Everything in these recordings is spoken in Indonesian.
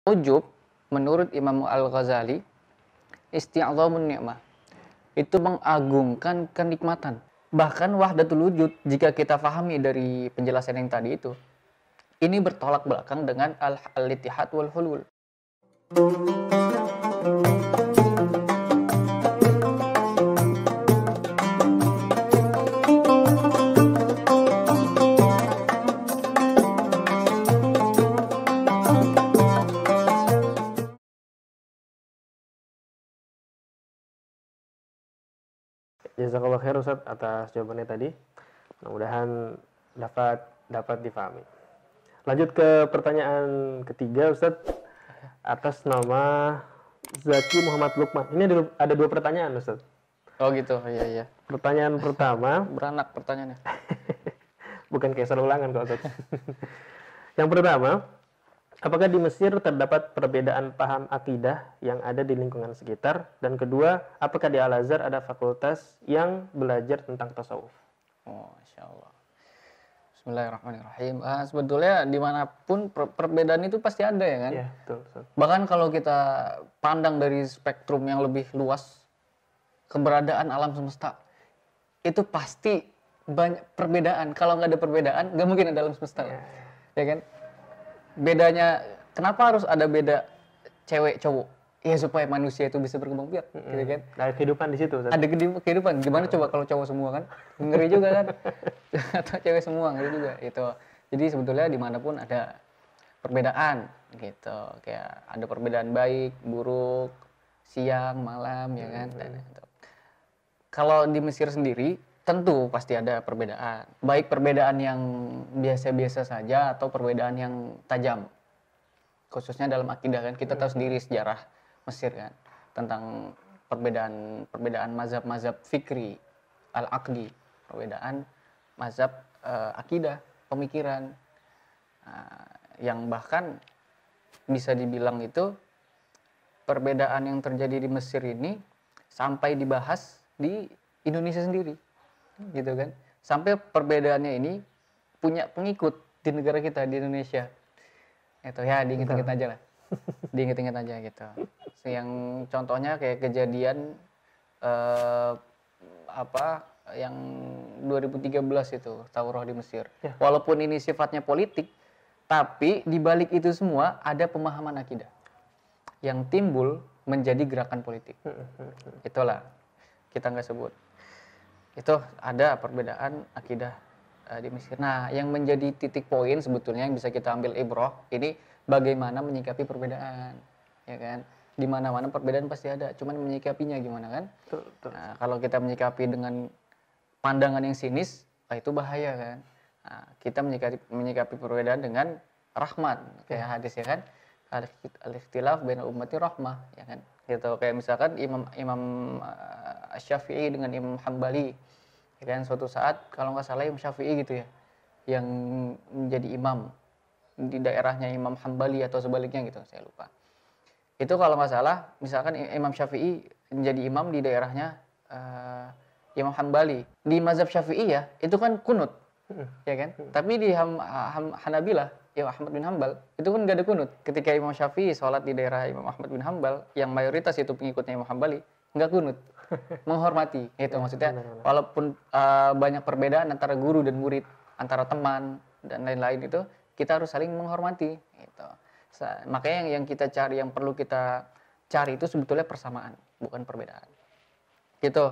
Ujub menurut Imam Al-Ghazali isti'dhamun ni'mah. Itu mengagungkan kenikmatan. Bahkan wahdatul wujud jika kita pahami dari penjelasan yang tadi itu, ini bertolak belakang dengan al-ittihad wal hulul. Jazakallah khair Ustaz atas jawabannya tadi. Mudah-mudahan dapat difahami. Lanjut ke pertanyaan ketiga Ustaz, atas nama Zaki Muhammad Lukman. Ini ada dua pertanyaan Ustaz. Oh gitu, iya. Pertanyaan pertama, Beranak pertanyaannya. bukan kayak ulangan kok Ustaz. Yang pertama, apakah di Mesir terdapat perbedaan paham akidah yang ada di lingkungan sekitar? Dan kedua, apakah di Al-Azhar ada fakultas yang belajar tentang tasawuf? Oh, Masya Allah. Bismillahirrahmanirrahim. Sebetulnya dimanapun perbedaan itu pasti ada ya kan? Iya, betul. Bahkan kalau kita pandang dari spektrum yang lebih luas, keberadaan alam semesta, itu pasti banyak perbedaan. Kalau nggak ada perbedaan, nggak mungkin ada alam semesta. Ya kan? Bedanya, kenapa harus ada beda cewek cowok? Ya supaya manusia itu bisa berkembang biak, gitu kan? Ada kehidupan di situ. Ada kehidupan. Gimana coba kalau cowok semua kan? Ngeri juga kan? Atau cewek semua ngeri juga. Itu. Jadi sebetulnya dimanapun ada perbedaan, gitu. Kayak ada perbedaan baik, buruk, siang, malam, ya kan? Dan itu. Kalau di Mesir sendiri, tentu pasti ada perbedaan. Baik perbedaan yang biasa-biasa saja atau perbedaan yang tajam. Khususnya dalam akidah kan, kita tahu sendiri sejarah Mesir kan, tentang perbedaan mazhab-mazhab fikri, al-aqdi, perbedaan mazhab akidah, pemikiran, yang bahkan bisa dibilang itu perbedaan yang terjadi di Mesir ini sampai dibahas di Indonesia sendiri, gitu kan, sampai perbedaannya ini punya pengikut di negara kita, di Indonesia. Itu ya diinget-inget aja lah. Diinget-inget aja gitu. Yang contohnya kayak kejadian yang 2013 itu Taurah di Mesir. Ya. Walaupun ini sifatnya politik, tapi di balik itu semua ada pemahaman akidah yang timbul menjadi gerakan politik. Itulah kita nggak sebut. Itu ada perbedaan akidah di Mesir. Nah, yang menjadi titik poin sebetulnya yang bisa kita ambil ibrah ini bagaimana menyikapi perbedaan, ya kan? Di mana-mana perbedaan pasti ada, cuman menyikapinya gimana kan? Betul. Nah, kalau kita menyikapi dengan pandangan yang sinis, itu bahaya kan? Nah, kita menyikapi perbedaan dengan rahmat, kayak hadis ya kan? Al-ikhtilaf bainal ummati rahmah, ya kan? Gitu. Kayak misalkan Imam Syafi'i dengan Imam Hambali, ya kan? Suatu saat kalau nggak salah Imam Syafi'i gitu ya, yang menjadi imam di daerahnya Imam Hambali atau sebaliknya gitu, saya lupa. Itu kalau nggak salah, misalkan Imam Syafi'i menjadi imam di daerahnya Imam Hambali. Di mazhab Syafi'i ya, itu kan kunut, ya kan? Tapi di Hanabilah, Imam Ahmad bin Hambal, itu kan nggak ada kunut. Ketika Imam Syafi'i sholat di daerah Imam Ahmad bin Hambal, yang mayoritas itu pengikutnya Imam Hambali, nggak kunut. Menghormati, itu maksudnya. Walaupun banyak perbedaan antara guru dan murid, antara teman dan lain-lain itu, kita harus saling menghormati. Gitu. Makanya yang kita cari, yang perlu kita cari itu sebetulnya persamaan, bukan perbedaan. Gitu.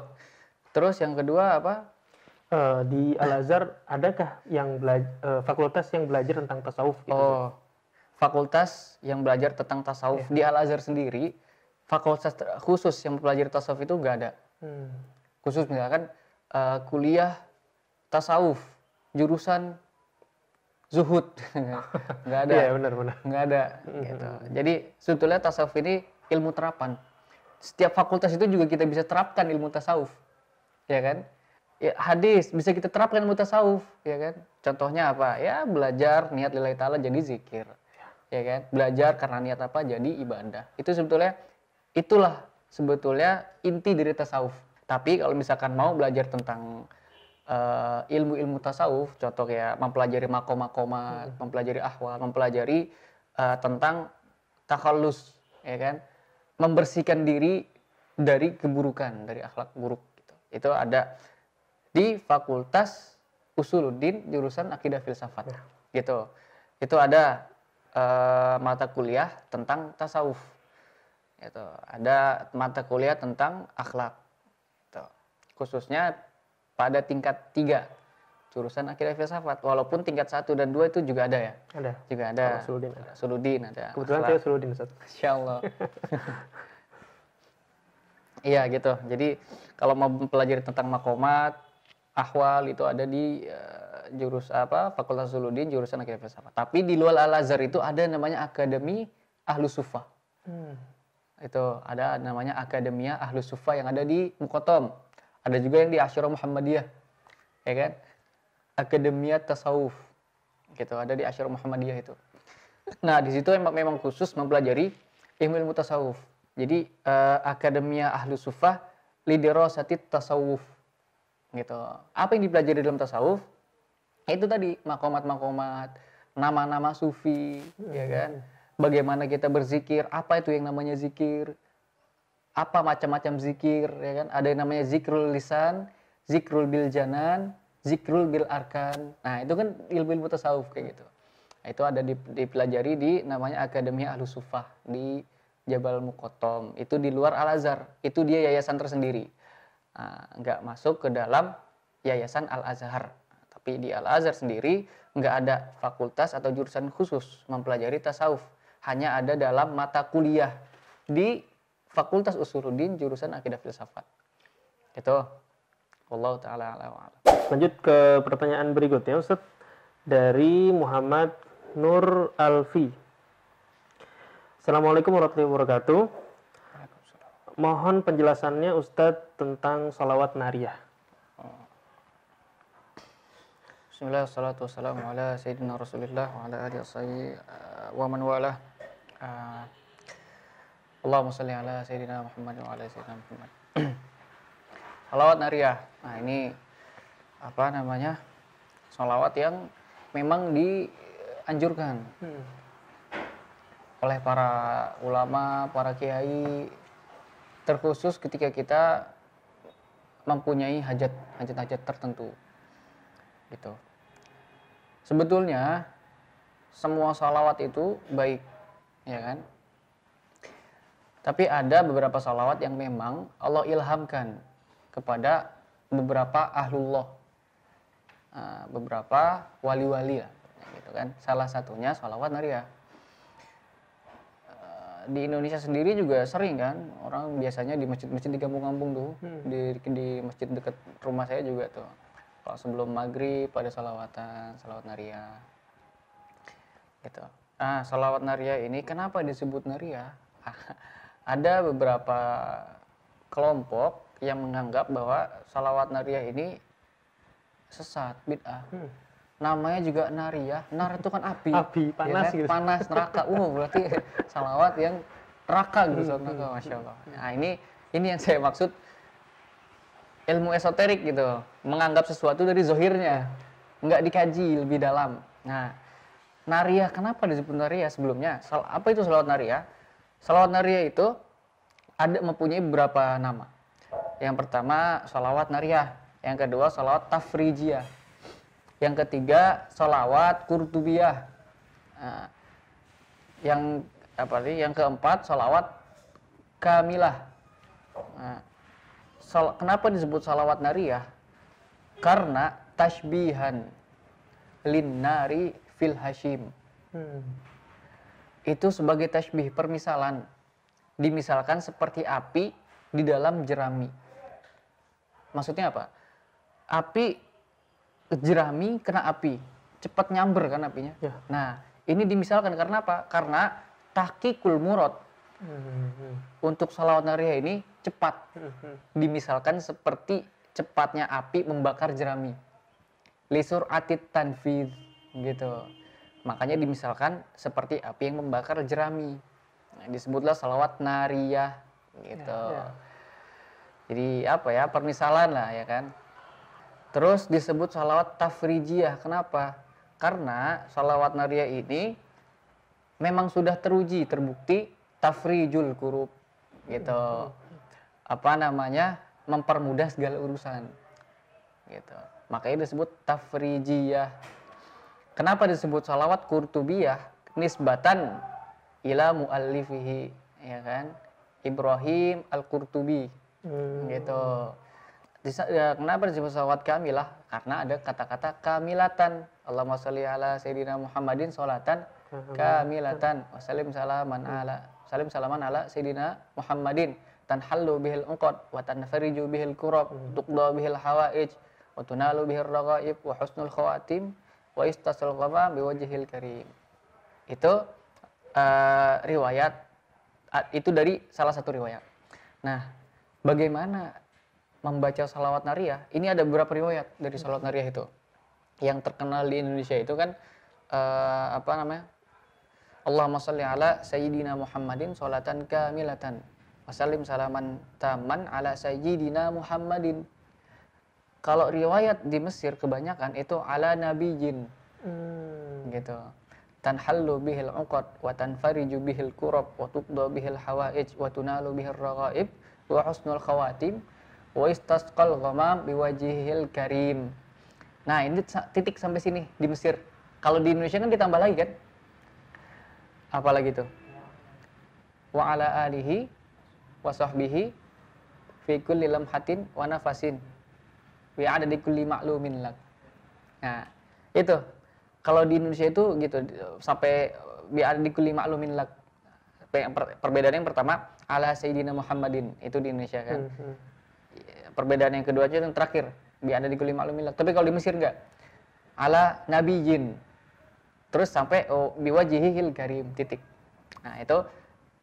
Terus yang kedua apa? Di Al-Azhar adakah yang fakultas yang belajar tentang tasawuf? Gitu? Oh, fakultas yang belajar tentang tasawuf di Al-Azhar sendiri, fakultas khusus yang mempelajari tasawuf itu nggak ada. Khusus misalkan kuliah tasawuf, jurusan zuhud, nggak ada. Iya benar. Nggak ada. Gitu. Jadi sebetulnya tasawuf ini ilmu terapan. Setiap fakultas itu juga kita bisa terapkan ilmu tasawuf, ya kan? Ya, hadis bisa kita terapkan ilmu tasawuf, ya kan? Contohnya apa? Ya belajar niat lillahi ta'ala jadi zikir, ya kan? Belajar karena niat apa? Jadi ibadah. Itulah sebetulnya inti dari tasawuf. Tapi kalau misalkan mau belajar tentang ilmu-ilmu tasawuf, contoh kayak mempelajari makom-makomat, mempelajari ahwal, mempelajari tentang takhallus, ya kan, membersihkan diri dari keburukan, dari akhlak buruk gitu. Itu ada di Fakultas Usuluddin jurusan Akidah Filsafat gitu. Itu ada mata kuliah tentang tasawuf gitu. Ada mata kuliah tentang akhlak gitu. Khususnya pada tingkat 3 jurusan Akidah Filsafat, walaupun tingkat 1 dan 2 itu juga ada ya. Ada. Juga ada. Usuluddin ada. Kebetulan saya Usuluddin, Ustaz. Insyaallah. Iya gitu. Jadi kalau mau mempelajari tentang makomat, ahwal itu ada di Fakultas Usuluddin jurusan Akidah Filsafat. Tapi di luar Al-Azhar itu ada namanya Akademi Ahlus Suffah. Itu ada namanya Akademia Ahlus Suffah yang ada di Muqottom. Ada juga yang di Asyura Muhammadiyah. Ya kan? Akademia Tasawuf. Gitu, ada di Asyura Muhammadiyah itu. Nah, di situ memang khusus mempelajari ilmu tasawuf. Jadi Akademia Ahlus Suffah lidirasati tasawuf. Gitu. Apa yang dipelajari dalam tasawuf? Itu tadi makomat-makomat, nama-nama sufi, ya kan? Bagaimana kita berzikir, apa itu yang namanya zikir? Apa macam-macam zikir, ya kan? Ada yang namanya zikrul lisan, zikrul bil janan, zikrul bil arkan. Nah, itu kan ilmu-ilmu tasawuf kayak gitu. Nah, itu ada dipelajari di namanya Akademia Ahlus Suffah di Jabal Muqottom. Itu di luar Al-Azhar. Itu dia yayasan tersendiri. Nah, nggak masuk ke dalam yayasan Al-Azhar. Tapi di Al-Azhar sendiri nggak ada fakultas atau jurusan khusus mempelajari tasawuf. Hanya ada dalam mata kuliah di Fakultas Usuluddin jurusan Akidah Filsafat. Itu. Wallahu ta'ala a'lam. Lanjut ke pertanyaan berikutnya, Ustaz. Dari Muhammad Nur Alfi. Assalamualaikum warahmatullahi wabarakatuh. Mohon penjelasannya Ustadz tentang sholawat nariyah. Bismillah, salatu wassalamu ala sayyidina Rasulillah wa ala alihi wa man walah. Allahumma shalli ala sayyidina Muhammad wa ala sayyidina Muhammad. Sholawat nariyah. Nah, ini apa namanya? Sholawat yang memang dianjurkan oleh para ulama, para kiai, terkhusus ketika kita mempunyai hajat-hajat tertentu gitu. Sebetulnya semua sholawat itu baik, ya kan? Tapi ada beberapa sholawat yang memang Allah ilhamkan kepada beberapa ahlullah, beberapa wali-wali lah, gitu kan? Salah satunya sholawat nariyah. Di Indonesia sendiri juga sering kan, orang biasanya di masjid-masjid di kampung-kampung tuh, di masjid dekat rumah saya juga tuh, kalau sebelum maghrib pada salawat nariyah gitu. Nah, salawat nariyah ini kenapa disebut nariyah? Ada beberapa kelompok yang menganggap bahwa salawat nariyah ini sesat, bid'ah. Namanya juga nariyah, nar itu kan api, panas, ya kan? Gitu. Panas, neraka. Berarti salawat yang neraka gitu, neraka, masya Allah. Nah, ini yang saya maksud ilmu esoterik gitu, menganggap sesuatu dari zohirnya, nggak dikaji lebih dalam. Nah, nariyah, kenapa disebut nariyah sebelumnya? Apa itu salawat nariyah? Salawat nariyah itu mempunyai beberapa nama. Yang pertama salawat nariyah, yang kedua salawat tafrijiyah. Yang ketiga, sholawat kurtubiyah. Nah, yang keempat, sholawat kamilah. Nah, kenapa disebut sholawat nariyah? Karena tashbihan linnari fil hashim. Itu sebagai tashbih, permisalan. Dimisalkan seperti api di dalam jerami. Maksudnya apa? Api jerami kena api, cepat nyamber kan apinya. Ya. Nah, ini dimisalkan karena apa? Karena tahqiqul murad. Untuk sholawat nariyah ini cepat. Dimisalkan seperti cepatnya api membakar jerami. Lisur atit tanfidh gitu. Makanya dimisalkan seperti api yang membakar jerami. Nah, disebutlah sholawat nariyah gitu. Ya. Jadi apa ya? Permisalan lah ya kan. Terus disebut sholawat tafrijiyah. Kenapa? Karena sholawat nariyah ini memang sudah teruji, terbukti tafrijul kurub gitu. Apa namanya? Mempermudah segala urusan. Gitu. Makanya disebut tafrijiyah. Kenapa disebut salawat qurtubiyah? Nisbatan ila muallifihi, ya kan? Ibrahim Al-Qurtubi. Gitu. Kenapa disebut salawat kamilah? Karena ada kata-kata kamilatan. Allahumma sholli ala sayyidina Muhammadin sholatan kamilatan wa salim salaman ala sayyidina Muhammadin tanhallu bihil uqad wa tanfariju bihil kurab tuqda bihil hawaij wa tunalu bihil raghaib wa husnul khawatim wa istasal ghamam biwajhil karim. Itu riwayat, itu dari salah satu riwayat. Nah, bagaimana membaca salawat nariyah? Ini ada beberapa riwayat dari salawat nariyah itu. Yang terkenal di Indonesia itu kan apa namanya? Allahumma sholli ala sayyidina Muhammadin sholatan kamilatan wa sallim salaman taman ala sayyidina Muhammadin. Kalau riwayat di Mesir kebanyakan itu ala nabiyyin. Gitu. Tanhallu bihil uqad wa tanfariju bihil kurab wa tuqda bihil hawaij wa tunalu bihil raghaib wa husnul khawatim wa istasqal ghamam biwajhil karim. Nah, ini titik sampai sini di Mesir. Kalau di Indonesia kan ditambah lagi kan? Apalagi tuh? Wa ala alihi wa sahbihi fi kulli lamhatin wa nafasin wa adadi kulli ma'lumin lak. Nah, itu. Kalau di Indonesia itu gitu sampai bi adadi kulli ma'lumin lak. Perbedaan yang pertama ala sayyidina Muhammadin, itu di Indonesia kan. Perbedaan yang kedua yang terakhir bi adadi kulli ma'lumin lak. Tapi kalau di Mesir enggak. Ala nabiyyin. Terus sampai biwajhihil karim titik. Nah, itu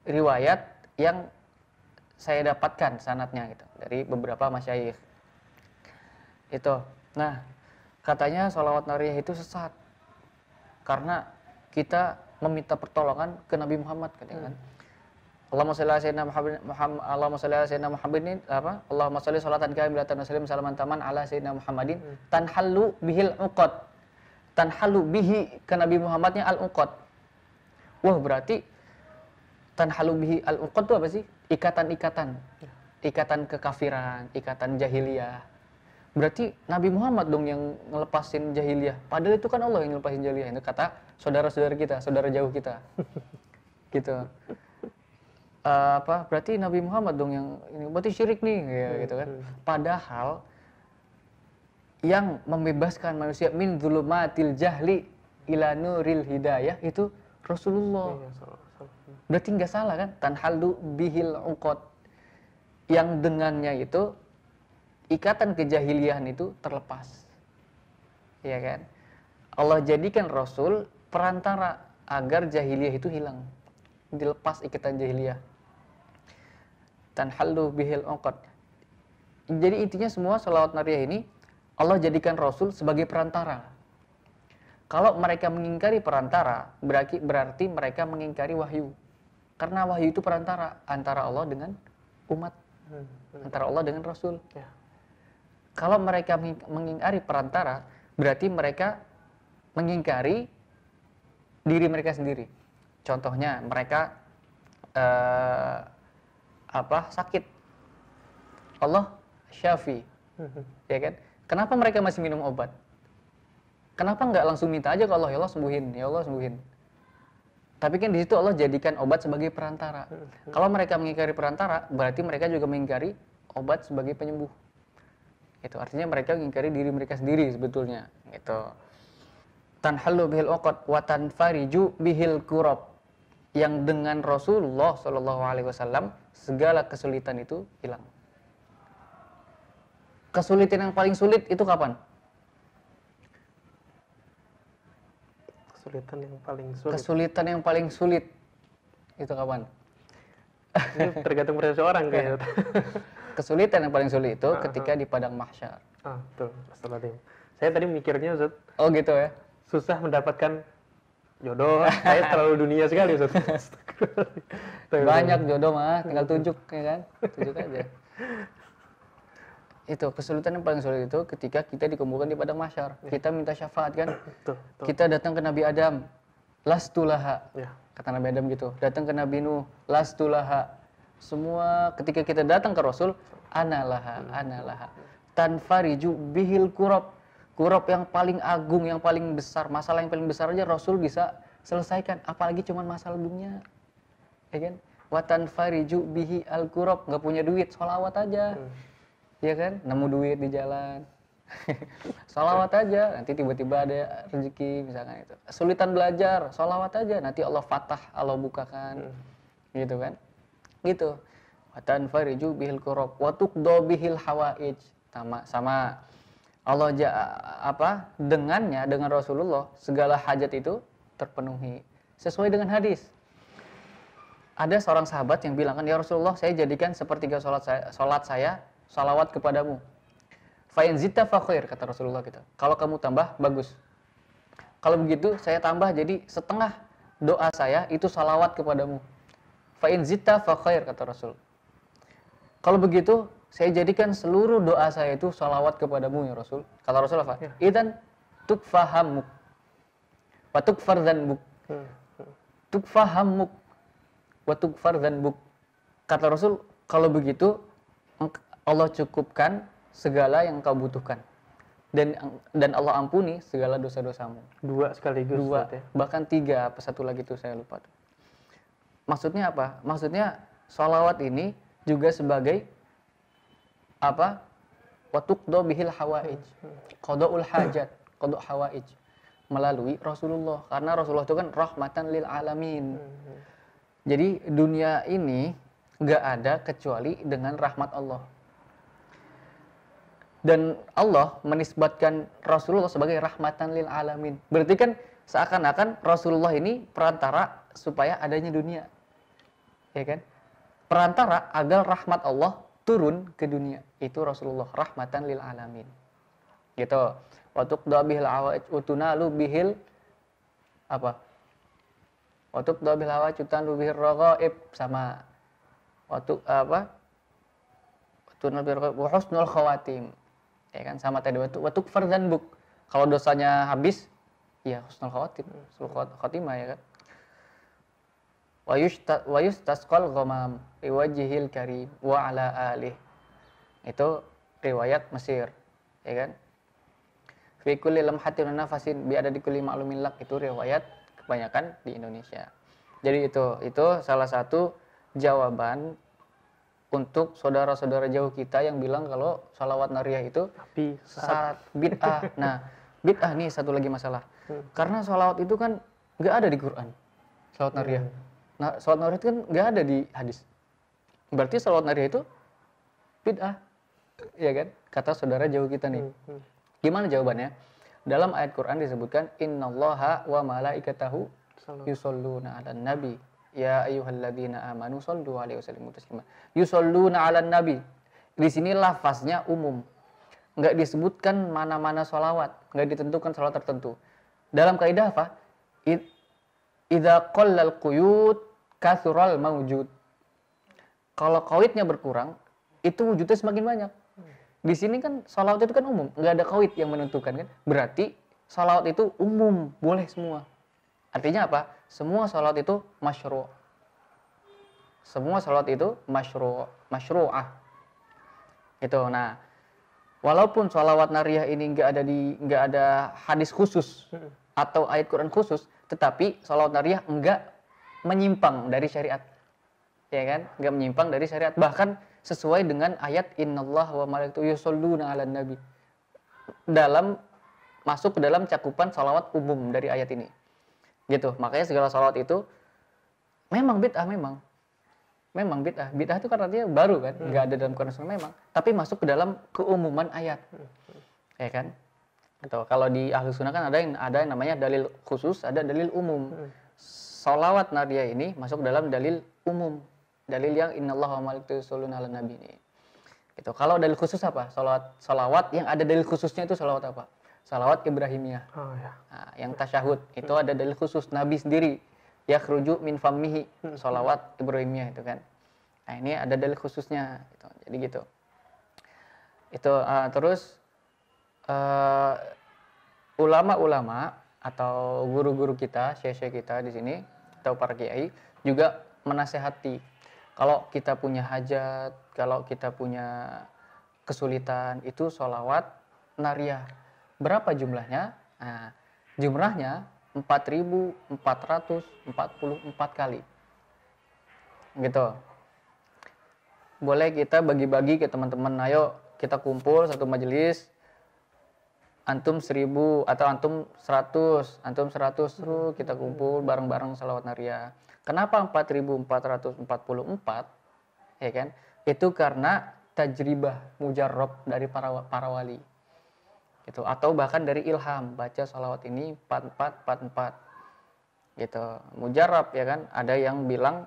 riwayat yang saya dapatkan sanadnya gitu dari beberapa masyayikh. Itu. Nah, katanya sholawat nariyah itu sesat. Karena kita meminta pertolongan ke Nabi Muhammad katanya kan. Allahumma sholli ala sayyidina Muhammad, Allahumma sholli ala sayyidina Muhammad ini apa? Allahumma sholli sholatan kamilatan wa sallim salaman taman ala sayyidina Muhammadin tanhallu bihil uqad. Tanhalu bihi ke Nabi Muhammadnya al-uqad. Wah, berarti tanhalu bihi al-uqad itu apa sih? Ikatan-ikatan. Ikatan kekafiran, ikatan jahiliyah. Berarti Nabi Muhammad dong yang ngelepasin jahiliyah. Padahal itu kan Allah yang ngelepasin jahiliyah. Itu kata saudara-saudara kita, saudara jauh kita. Gitu. Berarti Nabi Muhammad dong yang ini berarti syirik nih ya, gitu kan. Padahal yang membebaskan manusia min dzulumatil jahli ila nuril hidayah itu Rasulullah. Berarti nggak salah kan? Tanhalu bihil uqad. Yang dengannya itu ikatan kejahiliahan itu terlepas. Ya kan? Allah jadikan Rasul perantara agar jahiliyah itu hilang. Dilepas ikatan jahiliyah. Tanhalu bihil uqad. Jadi intinya semua salawat nariyah ini Allah jadikan Rasul sebagai perantara. Kalau mereka mengingkari perantara, berarti mereka mengingkari wahyu. Karena wahyu itu perantara antara Allah dengan umat, antara Allah dengan Rasul. Kalau mereka mengingkari perantara, berarti mereka mengingkari diri mereka sendiri. Contohnya, mereka sakit. Allah syafi, ya kan? Kenapa mereka masih minum obat? Kenapa nggak langsung minta aja ke Allah, ya Allah sembuhin, ya Allah sembuhin. Tapi kan di situ Allah jadikan obat sebagai perantara. Kalau mereka mengingkari perantara, berarti mereka juga mengingkari obat sebagai penyembuh. Itu artinya mereka mengingkari diri mereka sendiri sebetulnya. Gitu. Tanhalu bihil uqad wa tanfariju bihil kurab. Yang dengan Rasulullah SAW segala kesulitan itu hilang. Kesulitan yang paling sulit itu kapan? Kesulitan yang paling sulit. Kesulitan yang paling sulit itu kapan? Ini tergantung pada seorang kayaknya. Kesulitan yang paling sulit itu ketika di padang mahsyar. Betul. Astagfirullahaladzim. Saya tadi mikirnya, Ustaz. Oh gitu ya? Susah mendapatkan jodoh. Saya terlalu dunia sekali, Ustaz. Banyak jodoh mah, tinggal tunjuk ya kan? Tunjuk aja. Itu kesulitan yang paling sulit itu ketika kita dikumpulkan di padang mahsyar. Kita minta syafaat kan? Kita datang ke Nabi Adam. lastulaha. Ya. Kata Nabi Adam gitu. Datang ke Nabi Nuh, lastulaha. Semua ketika kita datang ke Rasul, analaha, analaha. Tanfariju bihil kurab. Kurab yang paling agung, yang paling besar, masalah yang paling besar aja Rasul bisa selesaikan, apalagi cuman masalah dunia. Ya kan? Wa tanfariju bihi al kurab, enggak punya duit, sholawat aja. Ya kan? Nemu duit di jalan. Sholawat aja, nanti tiba-tiba ada rezeki misalkan itu. Kesulitan belajar, sholawat aja, nanti Allah fatah, Allah bukakan. Gitu kan? Gitu. Watan fariju bihil kurab wa tuqdo bihil hawaij. Sama Allah dengannya, dengan Rasulullah segala hajat itu terpenuhi sesuai dengan hadis. Ada seorang sahabat yang bilang kan, ya Rasulullah, saya jadikan sepertiga salat saya salawat kepadamu. Fa in zidta fa khair, kata Rasulullah gitu. Kalau kamu tambah bagus. Kalau begitu saya tambah jadi setengah doa saya itu salawat kepadamu. Fa in zidta fa khair, kata Rasul. Kalau begitu saya jadikan seluruh doa saya itu salawat kepadamu ya Rasul. Kata Rasul apa? Idan tukfahamuk wa tukfar dzanbuk. Tukfahamuk wa tukfar dzanbuk. Kata Rasul, kalau begitu Allah cukupkan segala yang kau butuhkan. Dan Allah ampuni segala dosa-dosamu. Dua sekaligus. Dua, bahkan tiga, apa satu lagi tuh saya lupa tuh. Maksudnya apa? Maksudnya sholawat ini juga sebagai apa? Watuqdo bihil hawaij, qadaul hajat, qada hawaij, melalui Rasulullah. Karena Rasulullah itu kan rahmatan lil alamin. Jadi dunia ini nggak ada kecuali dengan rahmat Allah. Dan Allah menisbatkan Rasulullah sebagai rahmatan lil alamin. Berarti kan seakan-akan Rasulullah ini perantara supaya adanya dunia. Ya kan? Perantara agar rahmat Allah turun ke dunia. Itu Rasulullah, rahmatan lil alamin. Gitu. Wa tuqda bihil awaij utunalu bihil apa? Wa tuqda bihil awaij utunalu bihil raghaib, sama waktu apa? Utunalu bihil raghaib wa husnul khawatim. Ya kan, sama tadi wa tukfar dzanbuk. Kalau dosanya habis, ya husnul khawatim, husnul khatimah ya kan. Wa yustasqal ghamam biwajhil karim wa ala alih. Itu riwayat Mesir, ya kan? Fi kulli lamhatin nafasin bi adadi kulli ma'lumin lak, itu riwayat kebanyakan di Indonesia. Jadi itu salah satu jawaban untuk saudara-saudara jauh kita yang bilang kalau sholawat nariyah itu saat bid'ah. Nah, bid'ah nih satu lagi masalah. Karena sholawat itu kan nggak ada di Quran. Sholawat nariyah. Nah, sholawat nariyah itu kan nggak ada di hadis. Berarti sholawat nariyah itu bid'ah. Ya kan? Kata saudara jauh kita nih. Gimana jawabannya? Dalam ayat Quran disebutkan innallaha wa malaikatahu yusholluna 'alan nabi ya ayyuhalladzina amanu shollu 'alaihi wasallimu taslima. Yusholluna 'alan nabi. Di sini lafaznya umum. Enggak disebutkan mana-mana sholawat, enggak ditentukan sholawat tertentu. Dalam kaidah apa? Idza qallal quyut kathural mawjud. Kalau qaidnya berkurang, itu wujudnya semakin banyak. Di sini kan sholawat itu kan umum, nggak ada qaid yang menentukan kan. Berarti sholawat itu umum, boleh semua. Artinya apa? Semua sholawat itu masyru'. Semua sholawat itu masyru'ah. Itu. Nah, walaupun sholawat nariyah ini nggak ada hadis khusus atau ayat Quran khusus, tetapi sholawat nariyah nggak menyimpang dari syariat. Ya kan? Nggak menyimpang dari syariat. Bahkan sesuai dengan ayat innallaha wa malaikatahu yusholluna 'alan nabi. Masuk ke dalam cakupan sholawat umum dari ayat ini. Gitu. Makanya segala sholawat itu memang bid'ah, memang bid'ah. Bid'ah itu kan artinya baru kan, nggak ada dalam Quran Sunnah memang, tapi masuk ke dalam keumuman ayat. Ya kan? Gitu. Kalau di Ahlus Sunnah kan ada yang namanya dalil khusus, ada dalil umum. Sholawat nariyah ini masuk dalam dalil umum. Dalil yang innallaha wa malaikatahu yusholluna 'alan nabi ini. Gitu. Kalau dalil khusus apa? Sholawat yang ada dalil khususnya itu sholawat apa? Sholawat Ibrahimiyah. Oh, ya. Nah, yang tasyahud itu ada dalil khusus Nabi sendiri. Yakhruju min fammihi, sholawat Ibrahimiyah itu kan. Nah, ini ada dalil khususnya gitu. Jadi gitu. Itu terus ulama-ulama atau guru-guru kita, syekh-syekh kita di sini atau para kiai juga menasehati kalau kita punya hajat, kalau kita punya kesulitan itu sholawat nariyah. Berapa jumlahnya? Nah, jumlahnya 4.444 kali. Gitu. Boleh kita bagi-bagi ke teman-teman, ayo kita kumpul satu majelis, antum 1.000 atau antum 100 terus kita kumpul bareng-bareng salawat nariyah. Kenapa 4.444? Ya kan? Itu karena tajribah mujarrab dari para wali. Gitu. Atau bahkan dari ilham, baca salawat ini 4444. Gitu. Mujarrab ya kan? Ada yang bilang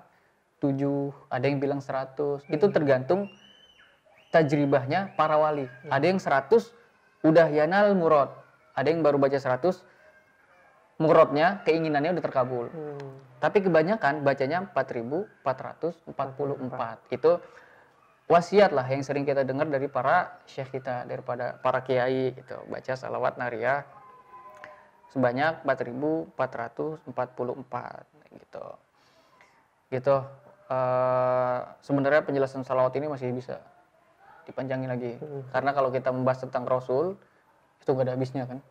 7, ada yang bilang 100. Itu tergantung tajribahnya para wali. Ada yang 100 udah yanal murad. Ada yang baru baca 100 muradnya, keinginannya udah terkabul. Tapi kebanyakan bacanya 4.444. Itu wasiat lah yang sering kita dengar dari para syekh kita, daripada para kiai gitu. Baca salawat nariyah sebanyak 4.444 gitu. Gitu. Sebenarnya penjelasan salawat ini masih bisa dipanjangin lagi. Karena kalau kita membahas tentang Rasul itu gak ada habisnya kan.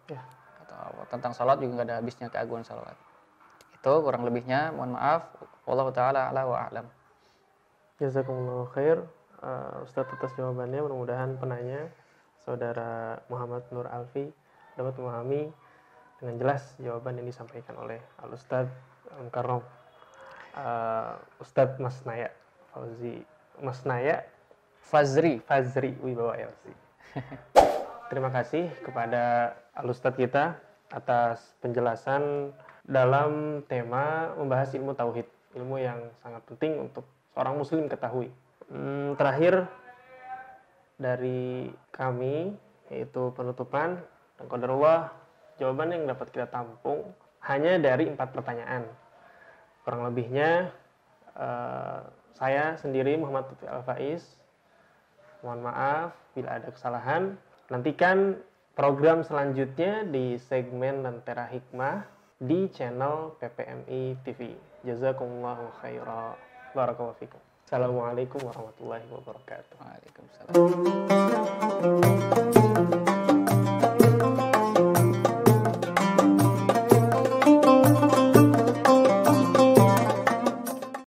Atau tentang salat juga gak ada habisnya keagungan salawat. Itu kurang lebihnya, mohon maaf. Wallahu taala a'la wa a'lam. Jazakumullahu khair Ustadz atas jawabannya. Mudah-mudahan penanya Saudara Muhammad Nur Alfi dapat memahami dengan jelas jawaban yang disampaikan oleh Al-Ustadz Al-Mukarram Ustadz Fazri Wibawa LC. Terima kasih kepada Al-Ustadz kita atas penjelasan dalam tema membahas ilmu tauhid, ilmu yang sangat penting untuk seorang muslim ketahui. Terakhir dari kami yaitu penutupan dan qadarullah, jawaban yang dapat kita tampung hanya dari 4 pertanyaan. Kurang lebihnya saya sendiri Muhammad Lutfi Al-Faiz mohon maaf bila ada kesalahan. Nantikan program selanjutnya di segmen Lentera Hikmah di channel PPMI TV. Jazakumullahu khairan. Barakallahu fikum. Assalamualaikum warahmatullahi wabarakatuh. Waalaikumsalam.